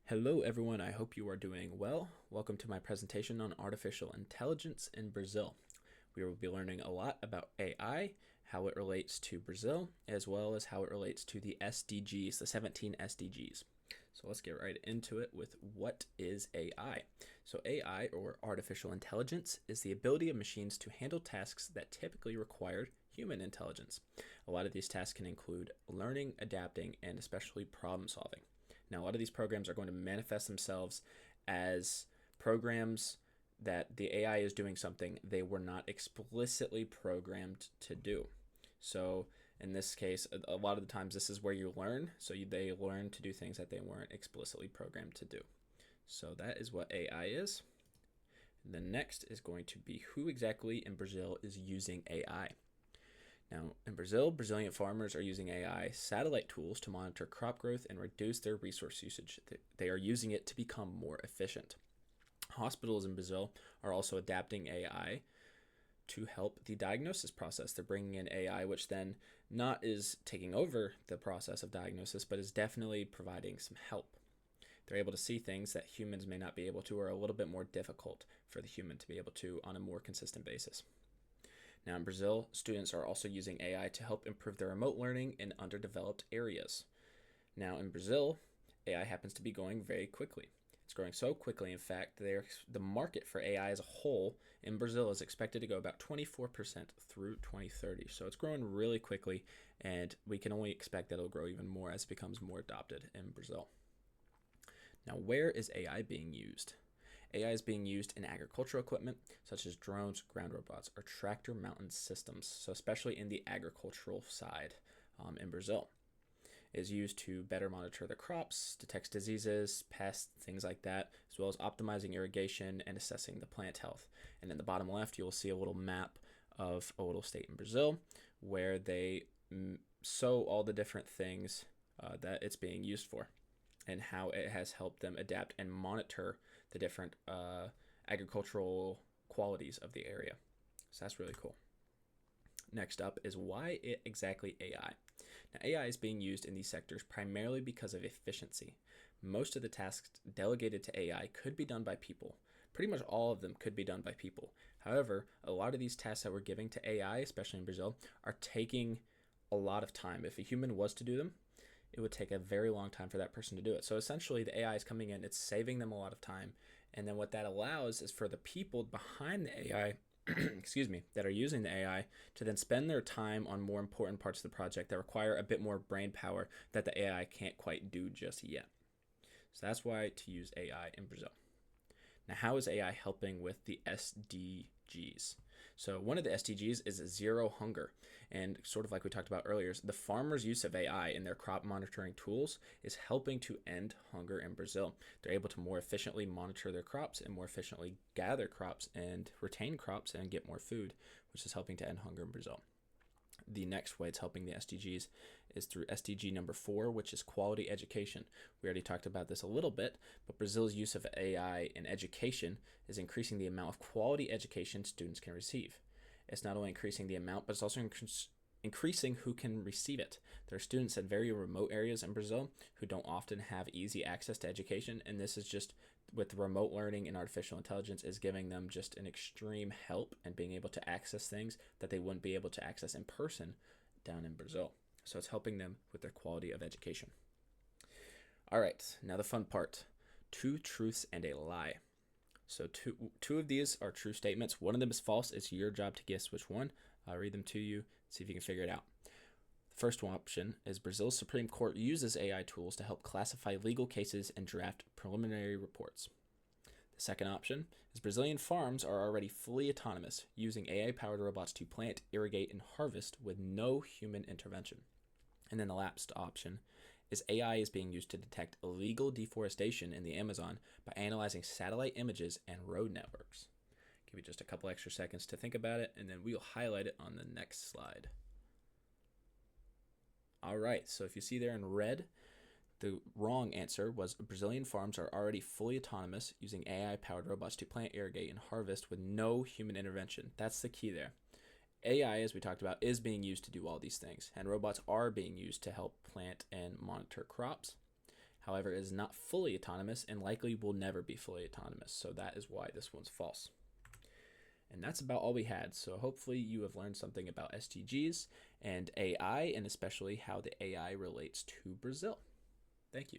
Hello everyone, I hope you are doing well. Welcome to my presentation on artificial intelligence in Brazil. We will be learning a lot about AI, how it relates to Brazil, as well as how it relates to the SDGs, the 17 SDGs. So let's get right into it with what is AI. So AI, or artificial intelligence, is the ability of machines to handle tasks that typically require human intelligence. A lot of these tasks can include learning, adapting, and especially problem solving. Now, a lot of these programs are going to manifest themselves as programs that the AI is doing something they were not explicitly programmed to do. So in this case, a lot of the times this is where you learn. So they learn to do things that they weren't explicitly programmed to do. So that is what AI is. And the next is going to be who exactly in Brazil is using AI. Now, in Brazil, Brazilian farmers are using AI satellite tools to monitor crop growth and reduce their resource usage. They are using it to become more efficient. Hospitals in Brazil are also adapting AI to help the diagnosis process. They're bringing in AI, which then not is taking over the process of diagnosis, but is definitely providing some help. They're able to see things that humans may not be able to, or are a little bit more difficult for the human to be able to on a more consistent basis. Now in Brazil, students are also using AI to help improve their remote learning in underdeveloped areas. Now in Brazil, AI happens to be growing very quickly. It's growing so quickly, in fact, the market for AI as a whole in Brazil is expected to go about 24% through 2030. So it's growing really quickly, and we can only expect that it'll grow even more as it becomes more adopted in Brazil. Now, where is AI being used? AI is being used in agricultural equipment such as drones, ground robots, or tractor mounted systems, so especially in the agricultural side in Brazil. It is used to better monitor the crops, detect diseases, pests, things like that, as well as optimizing irrigation and assessing the plant health. And in the bottom left, you'll see a little map of a little state in Brazil where they show all the different things that it's being used for, and how it has helped them adapt and monitor the different agricultural qualities of the area. So that's really cool. Next up is why exactly AI. Now, AI is being used in these sectors primarily because of efficiency. Most of the tasks delegated to AI could be done by people. Pretty much all of them could be done by people. However, a lot of these tasks that we're giving to AI, especially in Brazil, are taking a lot of time. If a human was to do them, it would take a very long time for that person to do it. So essentially the AI is coming in, it's saving them a lot of time. And then what that allows is for the people behind the AI, excuse me, that are using the AI to then spend their time on more important parts of the project that require a bit more brain power that the AI can't quite do just yet. So that's why to use AI in Brazil. Now, how is AI helping with the SDGs? So one of the SDGs is zero hunger. And sort of like we talked about earlier, the farmers' use of AI in their crop monitoring tools is helping to end hunger in Brazil. They're able to more efficiently monitor their crops and more efficiently gather crops and retain crops and get more food, which is helping to end hunger in Brazil. The next way it's helping the SDGs is through SDG number 4, which is quality education. We already talked about this a little bit, but Brazil's use of AI in education is increasing the amount of quality education students can receive. It's not only increasing the amount, but it's also increasing who can receive it. There are students in very remote areas in Brazil who don't often have easy access to education, and this is just with remote learning and artificial intelligence is giving them just an extreme help and being able to access things that they wouldn't be able to access in person down in Brazil. So it's helping them with their quality of education. All right, now the fun part. 2 truths and a lie. So two of these are true statements. One of them is false. It's your job to guess which one. I'll read them to you, see if you can figure it out. The first option is Brazil's Supreme Court uses AI tools to help classify legal cases and draft preliminary reports. The second option is Brazilian farms are already fully autonomous, using AI-powered robots to plant, irrigate, and harvest with no human intervention. And then the last option is AI is being used to detect illegal deforestation in the Amazon by analyzing satellite images and road networks. Give you just a couple extra seconds to think about it, and then we'll highlight it on the next slide. All right, so if you see there in red, the wrong answer was Brazilian farms are already fully autonomous, using AI-powered robots to plant, irrigate, and harvest with no human intervention. That's the key there. AI, as we talked about, is being used to do all these things, and robots are being used to help plant and monitor crops. However, it is not fully autonomous and likely will never be fully autonomous. So that is why this one's false. And that's about all we had. So hopefully you have learned something about SDGs and AI, and especially how the AI relates to Brazil. Thank you.